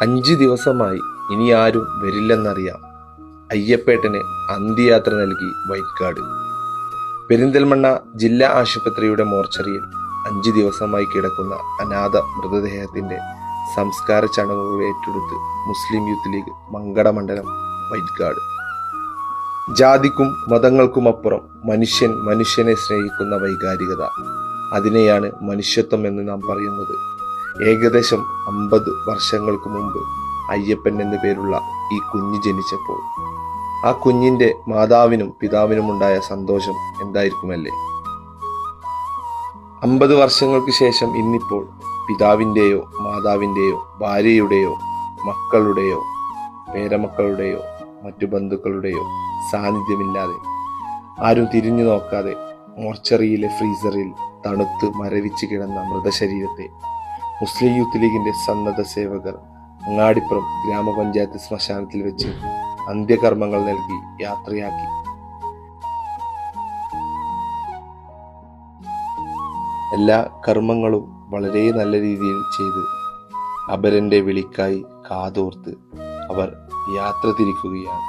5 ദിവസമായി ഇനി ആരും വരില്ലെന്നറിയാം. അയ്യപ്പേട്ടന് അന്ത്യയാത്ര നൽകി വൈറ്റ്കാട്. പെരിന്തൽമണ്ണ ജില്ലാ ആശുപത്രിയുടെ മോർച്ചറിയിൽ 5 ദിവസമായി കിടക്കുന്ന അനാഥ മൃതദേഹത്തിന്റെ സംസ്കാര ചടങ്ങുകൾ ഏറ്റെടുത്ത് മുസ്ലിം യൂത്ത് ലീഗ് മങ്കട മണ്ഡലം വൈറ്റ്കാട്. ജാതിക്കും മതങ്ങൾക്കുമപ്പുറം മനുഷ്യനെ സ്നേഹിക്കുന്ന വൈകാരികത, അതിനെയാണ് മനുഷ്യത്വം എന്ന് നാം പറയുന്നത്. ഏകദേശം 50 വർഷങ്ങൾക്ക് മുമ്പ് അയ്യപ്പൻ എന്നു പേരുള്ള ഈ കുഞ്ഞ് ജനിച്ചപ്പോൾ ആ കുഞ്ഞിന്റെ മാതാവിനും പിതാവിനും ഉണ്ടായ സന്തോഷം എന്തായിരിക്കുമല്ലേ? 50 വർഷങ്ങൾക്ക് ശേഷം ഇന്നിപ്പോൾ പിതാവിൻ്റെയോ മാതാവിൻ്റെയോ ഭാര്യയുടെയോ മക്കളുടെയോ പേരമക്കളുടെയോ മറ്റു ബന്ധുക്കളുടെയോ സാന്നിധ്യമില്ലാതെ, ആരും തിരിഞ്ഞു നോക്കാതെ മോർച്ചറിയിലെ ഫ്രീസറിൽ തണുത്ത് മരവിച്ച് കിടന്ന മൃതശരീരത്തെ മുസ്ലിം യൂത്ത് ലീഗിന്റെ സന്നദ്ധ സേവകർ അങ്ങാടിപ്പുറം ഗ്രാമപഞ്ചായത്ത് ശ്മശാനത്തിൽ വെച്ച് അന്ത്യകർമ്മങ്ങൾ നൽകി യാത്രയാക്കി. എല്ലാ കർമ്മങ്ങളും വളരെ നല്ല രീതിയിൽ ചെയ്ത് അപരന്റെ വിളിക്കായി കാതോർത്ത് അവർ യാത്ര തിരിക്കുകയാണ്.